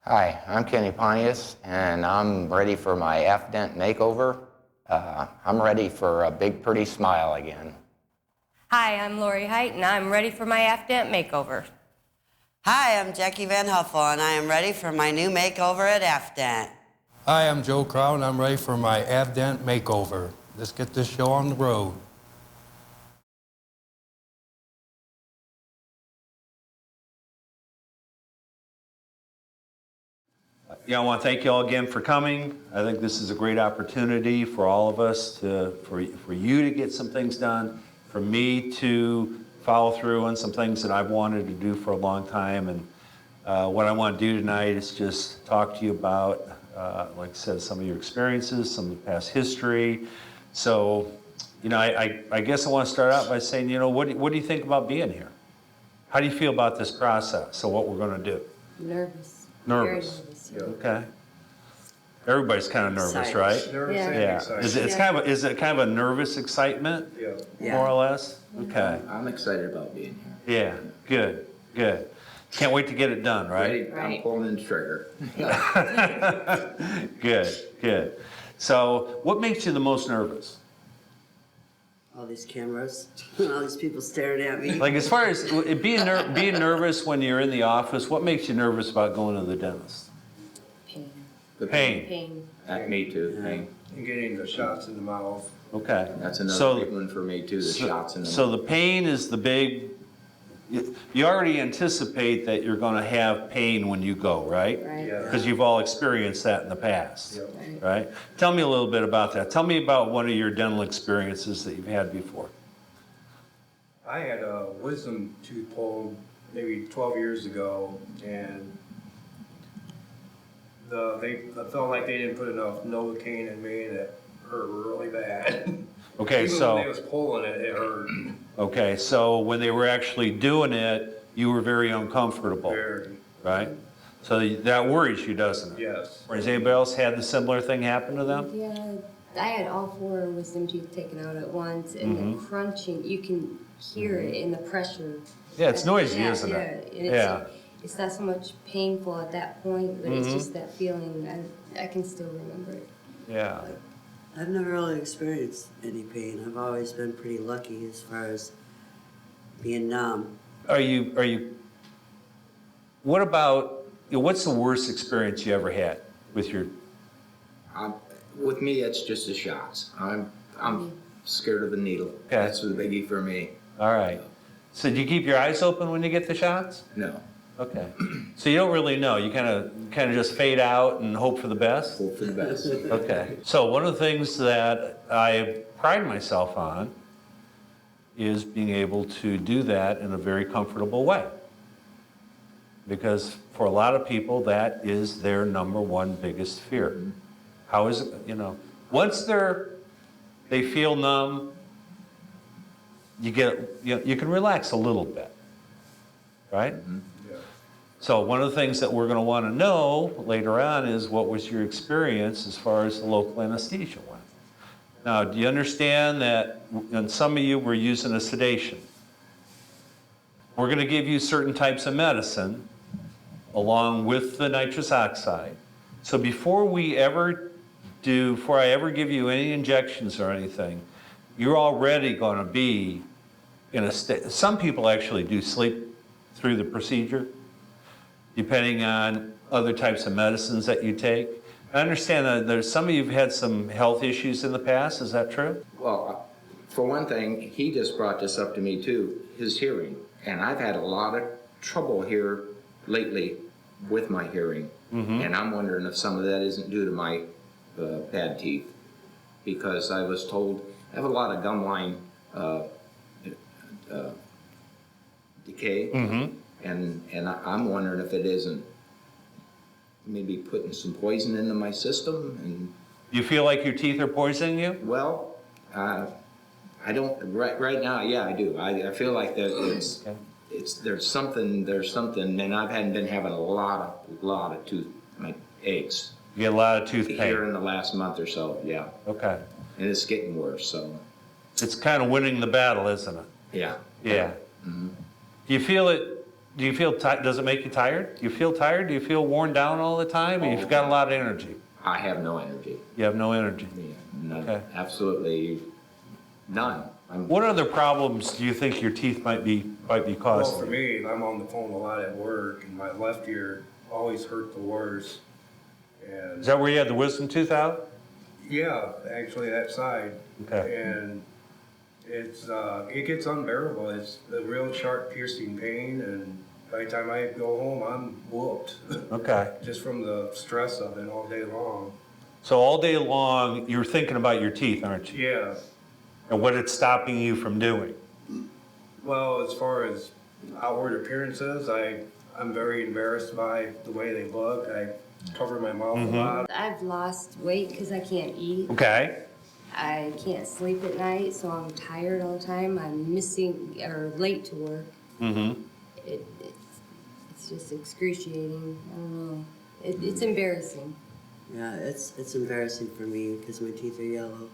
Hi, I'm Kenny Pontius, and I'm ready for my F-Dent makeover. I'm ready for a big, pretty smile again. Hi, I'm Lori Height, and I'm ready for my F-Dent makeover. Hi, I'm Jackie Van Huffel, and I am ready for my new makeover at F-Dent. Hi, I'm Joe Crow, and I'm ready for my F-Dent makeover. Let's get this show on the road. Yeah, I want to thank you all again for coming. I think this is a great opportunity for all of us for you to get some things done, for me to follow through on some things that I've wanted to do for a long time. And what I want to do tonight is just talk to you about, like I said, some of your experiences, some of the past history. So, you know, I guess I want to start out by saying, you know, what do you think about being here? How do you feel about this process? So what we're going to do? Nervous. Nervous. Very nervous. Okay. Everybody's kind of nervous, Excited. right? Nervous Yeah. and Yeah. excited. Is it kind of a nervous excitement, Yeah. more or less? Okay. I'm excited about being here. Yeah. Good. Good. Can't wait to get it done, right? I'm pulling the trigger. Good. Good. So, what makes you the most nervous? All these cameras, all these people staring at me. Like, as far as being nervous when you're in the office, what makes you nervous about going to the dentist? Pain. The Pain. Pain. Me too. Pain. And getting the shots in the mouth. Okay. That's another So- big one for me too. The shots in the. So the pain is the big. You already anticipate that you're going to have pain when you go, right? Right. Yeah. Because you've all experienced that in the past, Yep. right? Tell me a little bit about that. Tell me about one of your dental experiences that you've had before. I had a wisdom tooth pulled maybe 12 years ago, and I felt like they didn't put enough Novocaine in me, and it hurt really bad. Okay, Even so when they was pulling it, it hurt so when they were actually doing it, you were very uncomfortable, very. right? So that worries you, doesn't it? Yes. Has anybody else had the similar thing happen to them? Yeah, I had all 4 wisdom teeth taken out at once, and the crunching, you can hear it in the pressure. Yeah, it's noisy, Yeah, isn't yeah, it? and it's not so much painful at that point, but it's just that feeling, I can still remember it. Yeah. I've never really experienced any pain. I've always been pretty lucky as far as being numb. What about, what's the worst experience you ever had with your, With me, it's just the shots. I'm scared of the needle. Okay. That's the biggie for me. all right. So do you keep your eyes open when you get the shots? No. Okay. So you don't really know. You kind of just fade out and hope for the best? Hope for the best. Okay. So one of the things that I pride myself on is being able to do that in a very comfortable way. Because for a lot of people, that is their number one biggest fear. How is it, once they feel numb, you can relax a little bit, right? Yeah. So one of the things that we're going to want to know later on is what was your experience as far as the local anesthesia went. Now, do you understand that, and some of you were using a sedation. We're going to give you certain types of medicine along with the nitrous oxide. So before I ever give you any injections or anything, you're already going to be in a state. Some people actually do sleep through the procedure, depending on other types of medicines that you take. I understand that there's some of you have had some health issues in the past. Is that true? Well, for one thing, he just brought this up to me too, his hearing. And I've had a lot of trouble here lately with my hearing. And I'm wondering if some of that isn't due to my bad teeth. Because I was told I have a lot of gum line decay. And I'm wondering if it isn't maybe putting some poison into my system. And You feel like your teeth are poisoning you? well, I don't right now. Yeah, I do. I feel like that there's something, and I haven't been having a lot of my aches You get a lot of tooth here pain. in the last month or so. Yeah, Okay. and it's getting worse. So It's kind of winning the battle, isn't it? yeah. Yeah. Do you feel it Do you feel does it make you tired? Do you feel tired? Do you feel worn down all the time? Or you've got a lot of energy? I have no energy. You have no energy. Yeah, none, Okay. absolutely none. What other problems do you think your teeth might be Well, causing? for me, I'm on the phone a lot at work, and my left ear always hurt the worst. And Is that where you had the wisdom tooth out? yeah, actually that side. Okay. And it's it gets unbearable. It's a real sharp, piercing pain, and by the time I go home, I'm whooped Okay. just from the stress of it all day long. So all day long, you're thinking about your teeth, aren't you? Yeah. And what it's stopping you from doing? Well, as far as outward appearances, I'm very embarrassed by the way they look. I cover my mouth a lot. I've lost weight because I can't eat. Okay. I can't sleep at night, so I'm tired all the time. I'm missing or late to work. Mm-hmm. It's just excruciating. I don't know. It's embarrassing. Yeah, it's embarrassing for me because my teeth are yellow.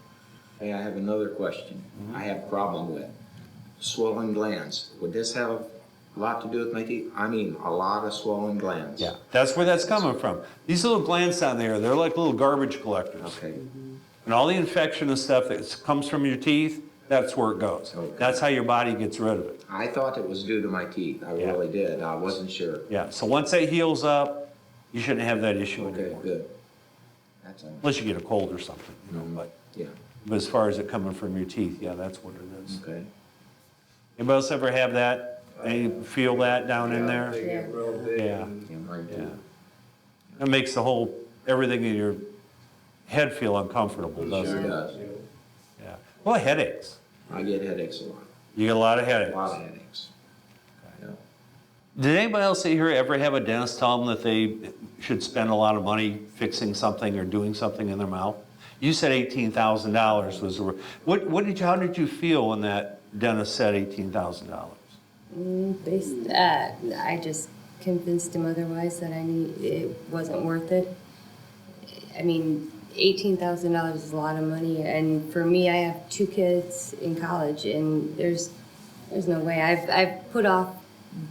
Hey, I have another question. I have a problem with swollen glands. Would this have a lot to do with my teeth? I mean, a lot of swollen glands. Yeah, that's where that's coming from. These little glands down there, they're like little garbage collectors. Okay. And all the infection and stuff that comes from your teeth, that's where it goes. Okay. That's how your body gets rid of it. I thought it was due to my teeth. I Yeah. really did. I wasn't sure. Yeah, so once that heals up, you shouldn't have that issue Okay, anymore. good. That's all. Unless you get a cold or something, you know, Yeah, but as far as it coming from your teeth, yeah, that's what it is. okay. Anybody else ever have that? Any feel that down in there? They get real big. Yeah. and- Yeah, mine Yeah. too. It makes the whole, everything in your head feel uncomfortable, doesn't Sure it? does. Yeah. Well, headaches. I get headaches a lot. You get a lot of A headaches. lot of headaches. Yeah. Did anybody else here ever have a dentist tell them that they should spend a lot of money fixing something or doing something in their mouth? You said $18,000 was the, how did you feel when that dentist said $18,000? I just convinced him otherwise that it wasn't worth it. I mean, $18,000 is a lot of money, and for me, I have 2 kids in college, and there's no way. I've put off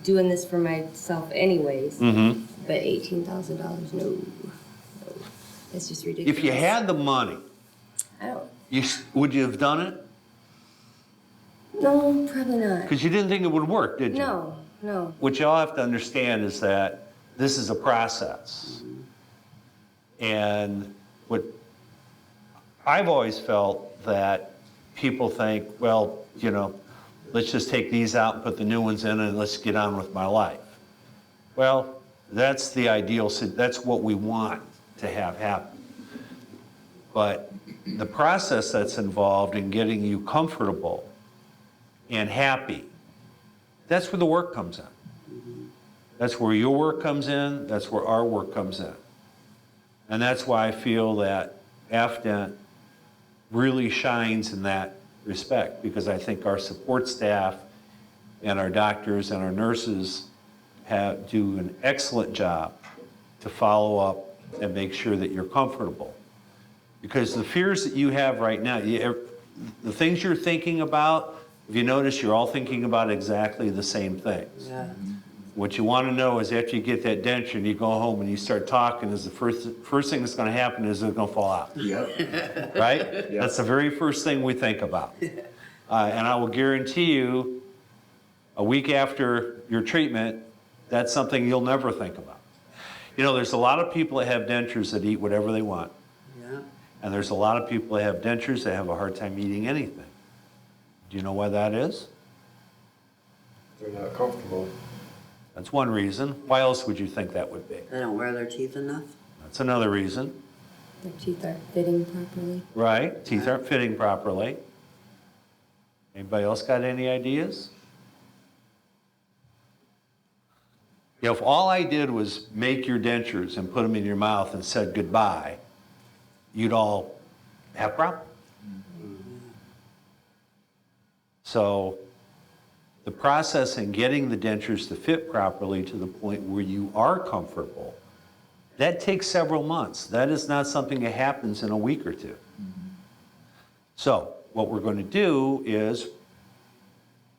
doing this for myself anyways, Mm-hmm. but $18,000, no, it's just ridiculous. If you had the money, I don't. would you have done it? No, probably not. Because you didn't think it would work, did you? No. What y'all have to understand is that this is a process. And what I've always felt that people think, well, you know, let's just take these out and put the new ones in and let's get on with my life. Well, that's the ideal, that's what we want to have happen. But the process that's involved in getting you comfortable and happy, that's where the work comes in. That's where your work comes in, that's where our work comes in. And that's why I feel that AFDENT really shines in that respect, because I think our support staff and our doctors and our nurses do an excellent job to follow up and make sure that you're comfortable. Because the fears that you have right now, the things you're thinking about, if you notice, you're all thinking about exactly the same things. Yeah. What you want to know is after you get that denture and you go home and you start talking, is the first thing that's going to happen is it's going to fall out. Yep. Right? Yep. That's the very first thing we think about. And I will guarantee you, a week after your treatment, that's something you'll never think about. You know, there's a lot of people that have dentures that eat whatever they want. Yeah. And there's a lot of people that have dentures that have a hard time eating anything. Do you know why that is? They're not comfortable. That's one reason. Why else would you think that would be? They don't wear their teeth enough. That's another reason. Their teeth aren't fitting properly. Right, teeth aren't fitting properly. Anybody else got any ideas? You know, if all I did was make your dentures and put them in your mouth and said goodbye, you'd all have problems. So the process in getting the dentures to fit properly to the point where you are comfortable, that takes several months. That is not something that happens in a week or two. So what we're going to do is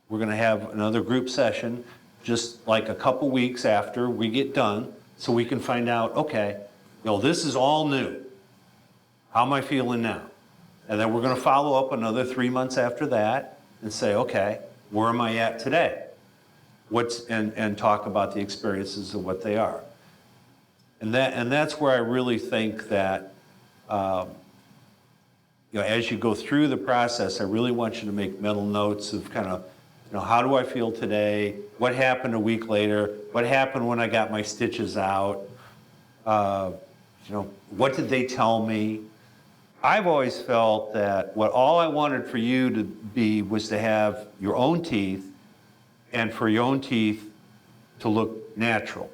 we're going to have another group session just like a couple weeks after we get done, so we can find out, okay, this is all new. How am I feeling now? And then we're gonna follow up another 3 months after that and say, okay, where am I at today? And talk about the experiences of what they are. And that's where I really think that, as you go through the process, I really want you to make mental notes of kind of, how do I feel today? What happened a week later? What happened when I got my stitches out? What did they tell me? I've always felt that all I wanted for you to be was to have your own teeth and for your own teeth to look natural.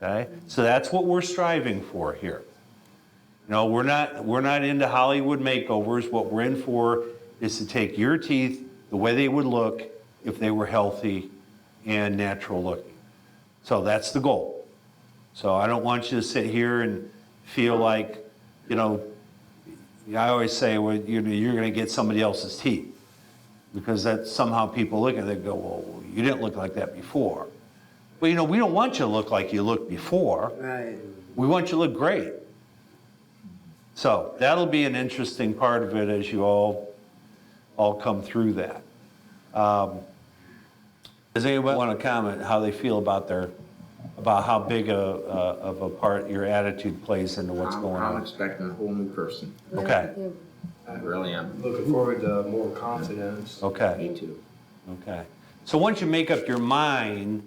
Okay? So that's what we're striving for here. We're not into Hollywood makeovers. What we're in for is to take your teeth the way they would look if they were healthy and natural looking. So that's the goal. So I don't want you to sit here and feel like, I always say, well, you're going to get somebody else's teeth. Because that somehow people look at it and go, well, you didn't look like that before. But we don't want you to look like you looked before. Right. We want you to look great. So that'll be an interesting part of it as you all come through that. Does anybody want to comment how they feel about how big of a part your attitude plays into what's going I'm on? expecting a whole new person. Okay. I really am. Looking forward to more confidence. Okay. Me too. Okay. So once you make up your mind,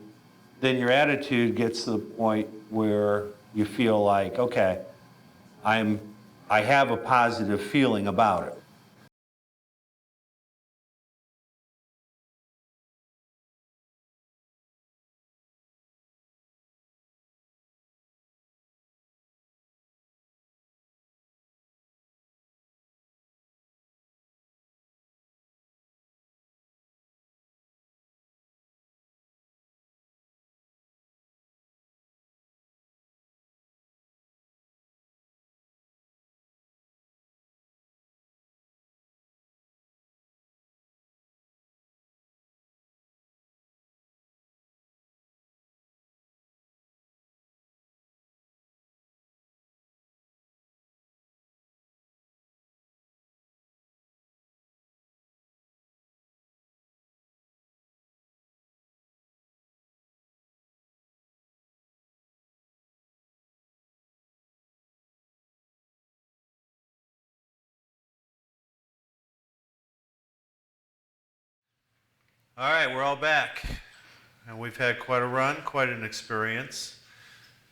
then your attitude gets to the point where you feel like, okay, I have a positive feeling about it. All right, we're all back. And we've had quite a run, quite an experience.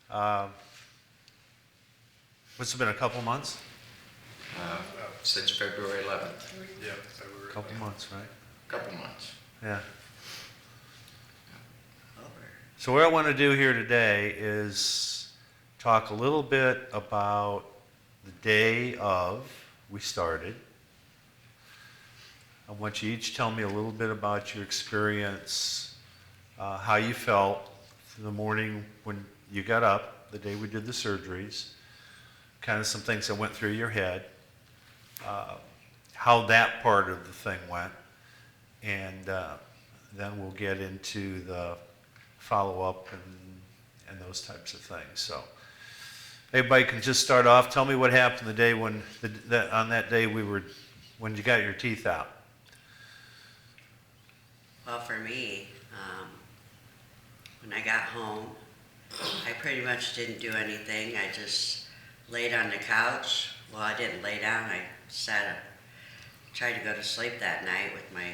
What's it been, a couple months? Since February 11th. Yeah, A couple months, right? Couple months. Yeah. So what I want to do here today is talk a little bit about the day of we started. I want you each to tell me a little bit about your experience, how you felt the morning when you got up, the day we did the surgeries, kind of some things that went through your head, how that part of the thing went, and then we'll get into the follow-up and those types of things. So everybody can just start off. Tell me what happened the day when on that day when you got your teeth out. Well, for me, when I got home, I pretty much didn't do anything. I just laid on the couch. Well, I didn't lay down. I sat up, tried to go to sleep that night with my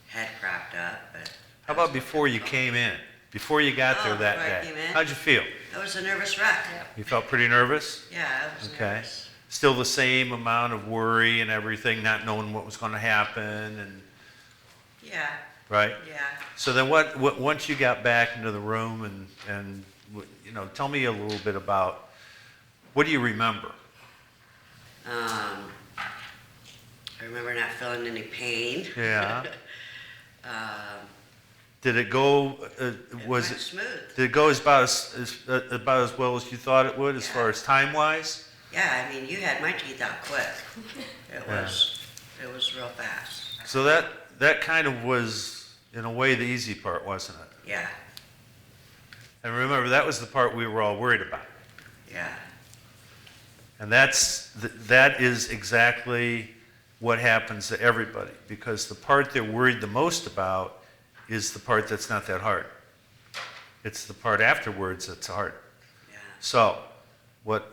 head propped up. But How about before you came in? Before you got there that before I day? came in? How'd you feel? I was a nervous wreck. You felt pretty nervous? Yeah, I was Okay. nervous. Still the same amount of worry and everything, not knowing what was going to happen, and Yeah, right? yeah. So then once you got back into the room and tell me a little bit about, what do you remember? I remember not feeling any pain. Yeah. Um, Did it go, it was went it, smooth. did it go about as well as you thought it would as far as time-wise? Yeah, I mean, you had my teeth out quick. It Yeah. was real fast. So that kind of was, in a way, the easy part, wasn't it? Yeah, And remember, that was the part we were all worried about. yeah, And that is exactly what happens to everybody, because the part they're worried the most about is the part that's not that hard. It's the part afterwards that's hard. yeah. So, what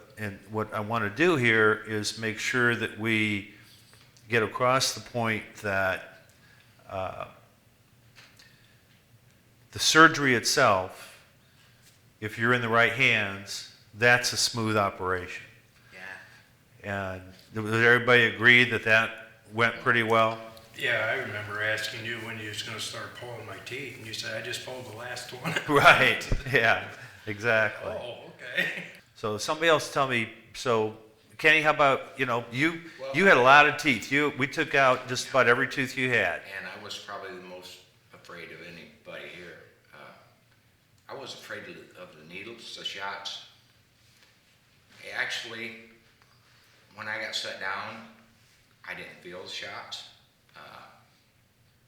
I want to do here is make sure that we get across the point that the surgery itself, if you're in the right hands, that's a smooth operation. Yeah. And does everybody agree that that went pretty well? Yeah, I remember asking you when you was gonna start pulling my teeth, and you said, I just pulled the last one. Right, yeah, exactly. Oh, okay. So somebody else tell me, so Kenny, how about, you had a lot of teeth. We took out just about every tooth you had. And I was probably the most afraid of anybody here. I was afraid of the needles, the shots. Actually, when I got set down, I didn't feel the shots.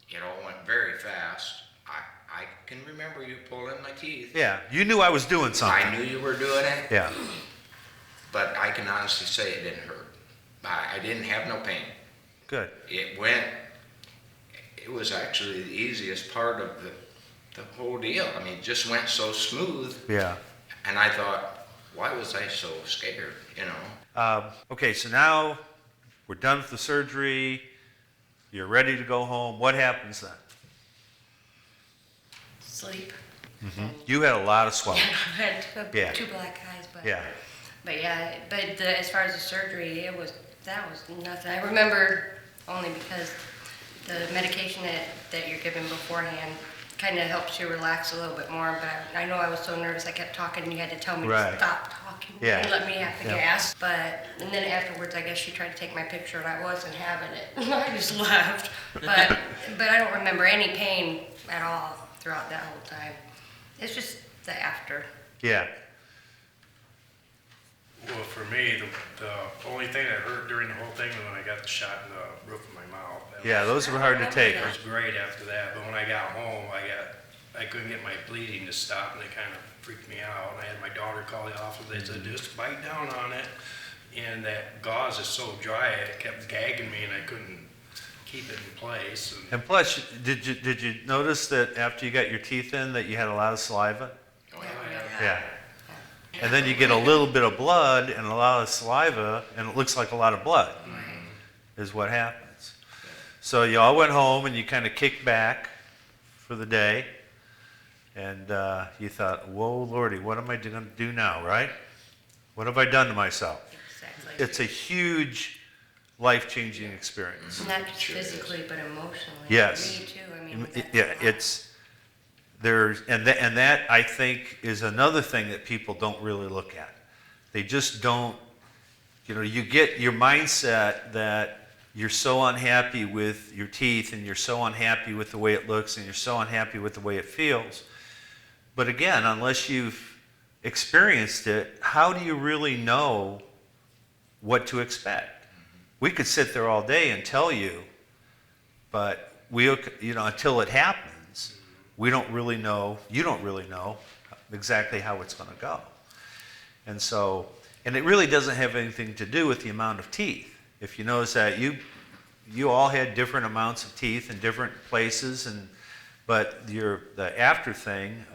It all went very fast. I can remember you pulling my teeth. Yeah, you knew I was doing something. I knew you were doing it, Yeah, but I can honestly say it didn't hurt. I didn't have no pain. good. It was actually the easiest part of the whole deal. I mean, it just went so smooth. Yeah. And I thought, why was I so scared, Okay, so now we're done with the surgery. You're ready to go home. What happens then? Sleep. You had a lot of swelling. I had Yeah. two black eyes, but Yeah. As far as the surgery, that was nothing. I remember only because the medication that you're given beforehand kind of helps you relax a little bit more. But I know I was so nervous, I kept talking, and you had to tell me Right. to stop talking Yeah. and let me have the Yeah. gas. And then afterwards, I guess she tried to take my picture, and I wasn't having it. I just left. But I don't remember any pain at all throughout that whole time. It's just the after. Yeah. Well, for me, the only thing that hurt during the whole thing was when I got the shot in the roof of my mouth. Yeah, those were hard to take. It was great after that, but when I got home, I couldn't get my bleeding to stop, and it kind of freaked me out. And I had my daughter call the office. They said, just bite down on it. And that gauze is so dry, it kept gagging me, and I couldn't keep it in place. And plus, did you notice that after you got your teeth in that you had a lot of saliva? Yeah. And then you get a little bit of blood and a lot of saliva, and it looks like a lot of blood, is what happens. So you all went home and you kind of kicked back for the day, and you thought, whoa, Lordy, what am I going to do now, right? What have I done to myself? Exactly. It's a huge life-changing experience. Not just physically, but emotionally. Yes. Me too. I mean, Yeah, and that I think is another thing that people don't really look at. They just don't, you get your mindset that you're so unhappy with your teeth and you're so unhappy with the way it looks and you're so unhappy with the way it feels. But again, unless you've experienced it, how do you really know what to expect? We could sit there all day and tell you, but until it happens, we don't really know, you don't really know exactly how it's going to go. And it really doesn't have anything to do with the amount of teeth. If you notice that you all had different amounts of teeth in different places, but the after thing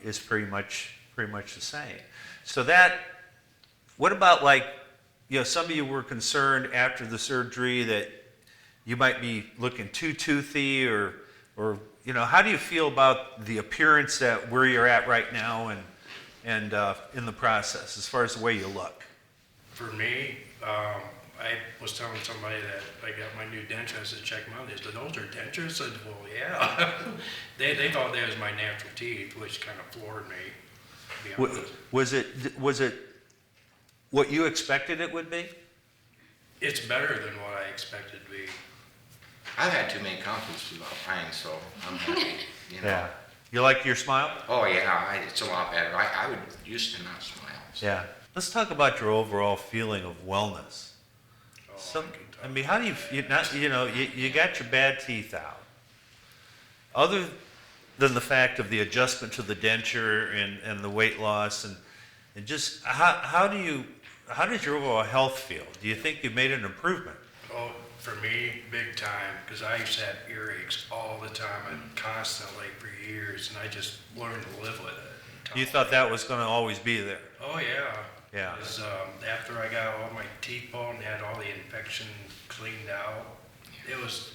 is pretty much the same. So what about some of you were concerned after the surgery that you might be looking too toothy or how do you feel about the appearance that where you're at right now and in the process as far as the way you look? For me, I was telling somebody that I got my new denture. I said, check them out. They said, those are dentures? I said, well, yeah. they thought that was my natural teeth, which kind of floored me, to be honest. Was it what you expected it would be? It's better than what I expected it to be. I've had too many compliments about mine, so I'm happy, Yeah. You like your smile? Oh, yeah, it's a lot better. I would used to not smile. So. Yeah. Let's talk about your overall feeling of wellness. Oh, I mean, how do you got your bad teeth out, other than the fact of the adjustment to the denture and the weight loss and just how does your overall health feel? Do you think you've made an improvement? Oh, for me, big time, because I used to have earaches all the time and constantly for years, and I just learned to live with it. You thought that was going to always be there? Oh, yeah. Yeah. 'Cause, after I got all my teeth pulled and had all the infection cleaned out, it was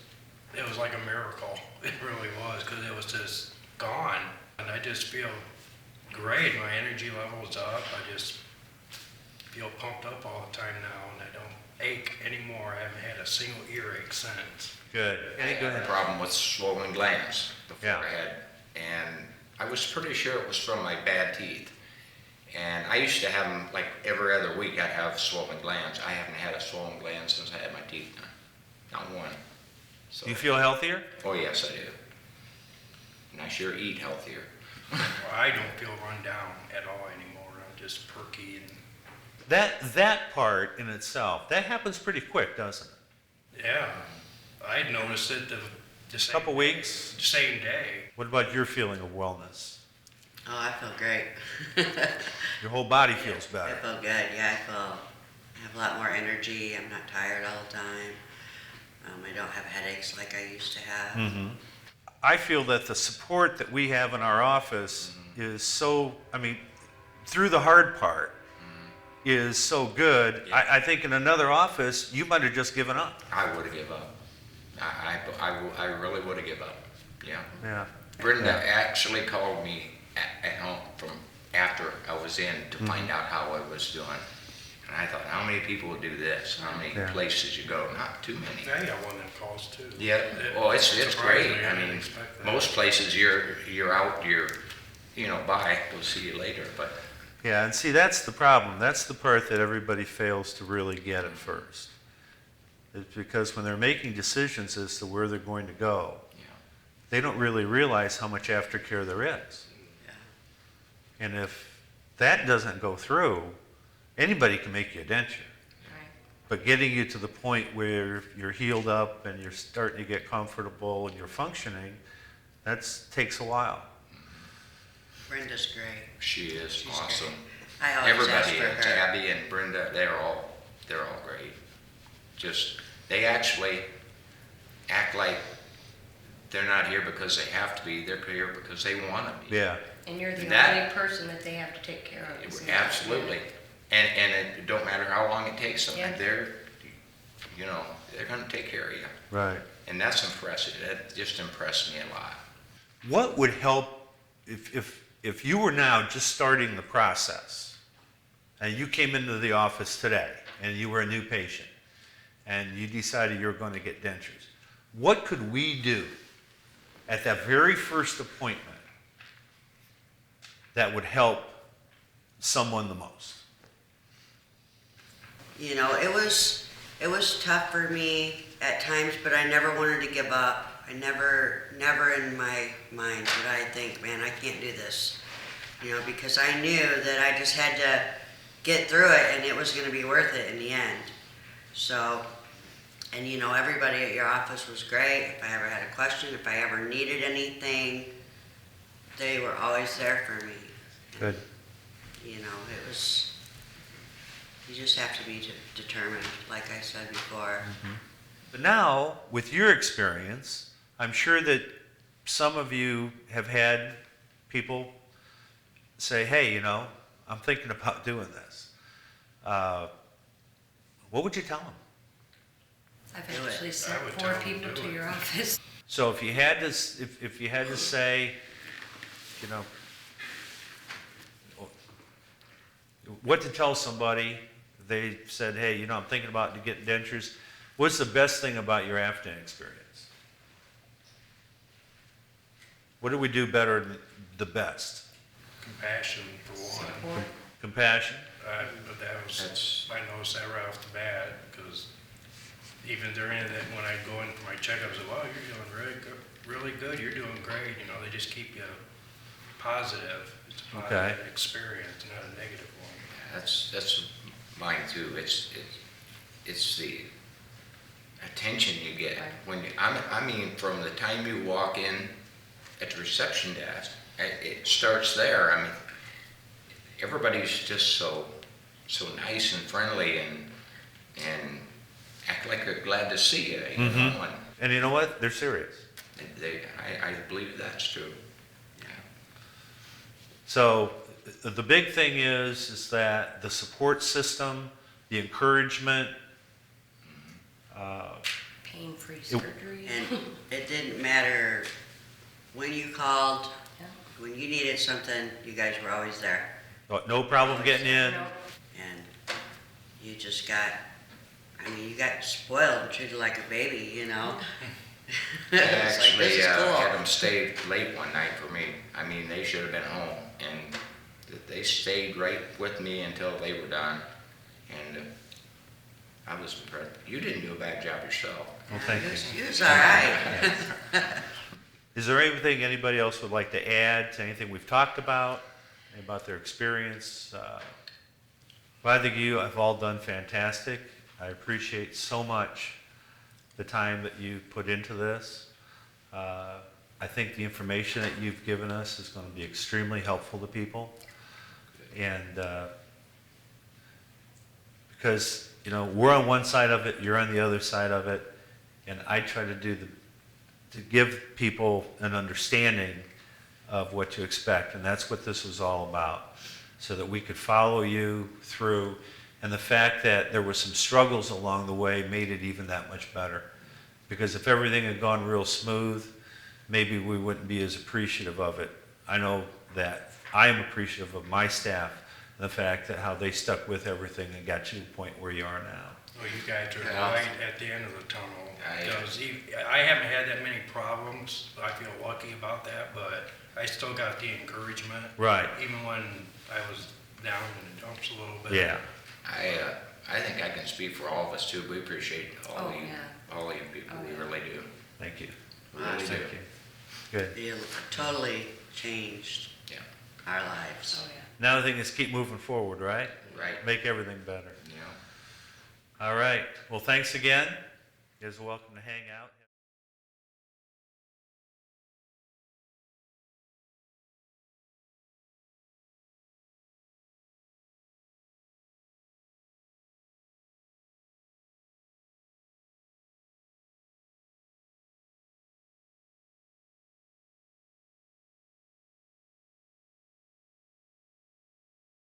like a miracle. It really was, because it was just gone. And I just feel great. My energy level's up. I just feel pumped up all the time now, and I don't ache anymore. I haven't had a single earache since. Good. I Eddie, go had a ahead. problem with swollen glands before Yeah. I had, and I was pretty sure it was from my bad teeth. And I used to have them like every other week. I'd have swollen glands. I haven't had a swollen gland since I had my teeth done, not one. So, Do you feel healthier? oh yes, I do. And I sure eat healthier. Well, I don't feel run down at all anymore. I'm just perky and, That part in itself, that happens pretty quick, doesn't it? yeah. I noticed it the same Couple day. weeks? Same day. What about your feeling of wellness? Oh, I feel great. Your whole body feels I better. feel good. Yeah, I have a lot more energy. I'm not tired all the time. I don't have headaches like I used to have. I feel that the support that we have in our office is so, I mean, through the hard part, is so good. Yeah. I think in another office, you might have just given up. I would have given up. I really would have given up. Yeah. Yeah. Brenda actually called me at home from after I was in to find out how I was doing. And I thought, how many people would do this? How many Yeah. places you go? Not too many. I got one of them calls too. Yeah, well, it's Surprisingly, great. I didn't mean, expect that. most places you're out, bye, we'll see you later, but Yeah, and see, that's the problem. That's the part that everybody fails to really get at first. It's because when they're making decisions as to where they're going to go, yeah. they don't really realize how much aftercare there is. Yeah. And if that doesn't go through, anybody can make you a denture. But getting you to the point where you're healed up and you're starting to get comfortable and you're functioning, that takes a while. Brenda's great. She is She's awesome. great. I always ask Everybody, for her. Tabby and Brenda, they're all great. Just, they actually act like they're not here because they have to be, they're here because they want to be. Yeah. And you're the That- only person that they have to take care of. isn't it? Absolutely. And it don't matter how long it takes them. Yeah. They're gonna take care of you. Right. And that's impressive. That just impressed me a lot. What would help if you were now just starting the process and you came into the office today and you were a new patient and you decided you were going to get dentures? What could we do at that very first appointment that would help someone the most? You know, it was tough for me at times, but I never wanted to give up. I never in my mind did I think, man, I can't do this. You know, because I knew that I just had to get through it and it was going to be worth it in the end. So, and you know, everybody at your office was great. If I ever had a question, if I ever needed anything, they were always there for me. Good. You know, it was, you just have to be determined, like I said before. But now, with your experience, I'm sure that some of you have had people say, hey, I'm thinking about doing this. What would you tell them? I've Do it. actually I sent would 4 tell them people do to it. your office. So if you had to, if you had to say, what to tell somebody, they said, hey, I'm thinking about getting dentures. What's the best thing about your Afghan experience? What do we do better than the best? Compassion for one. Support. Compassion? But That's- I noticed that right off the bat, because even during that, when I go in for my checkups, well, you're doing really good, you're doing great, they just keep you positive. It's a Okay. positive experience, not a negative one. That's mine too. It's the attention you get Right. when I mean, from the time you walk in at the reception desk, it starts there. I mean, everybody's just so nice and friendly and act like they're glad to see you, you know, And you know what? They're serious. I believe that's true. Yeah. So the big thing is that the support system, the encouragement, Pain-free surgery. And it didn't matter when you called, Yeah. when you needed something, you guys were always there. no problem getting in. No. And you just got, I mean, you got spoiled and treated like a baby, you know? I It's like, actually this is had cool. them stay late one night for me. I mean, they should have been home, and they stayed right with me until they were done. And I was impressed. You didn't do a bad job yourself. Well, thank you. You was all right. Is there anything anybody else would like to add to anything we've talked about their experience? Well, I think you have all done fantastic. I appreciate so much the time that you put into this. I think the information that you've given us is going to be extremely helpful to people. And because, you know, we're on one side of it, you're on the other side of it, and I try to to give people an understanding of what to expect, and that's what this was all about, so that we could follow you through. And the fact that there were some struggles along the way made it even that much better. Because if everything had gone real smooth, maybe we wouldn't be as appreciative of it. I know that I am appreciative of my staff and the fact that how they stuck with everything and got you to the point where you are now. Well, you guys are Yeah. right at the end of the tunnel. I- Because I haven't had that many problems. I feel lucky about that, but I still got the encouragement. Right. Even when I was down in the dumps a little bit. Yeah. I think I can speak for all of us too. We appreciate all Oh, of you, yeah. all of you people. Oh, We yeah. really do. Thank you. Really Thank do. you. Good. You totally changed Yeah. our lives. Oh, yeah. Now the thing is keep moving forward, right? Right. Make everything better. You know. All right. Well, thanks again. You guys are welcome to hang out.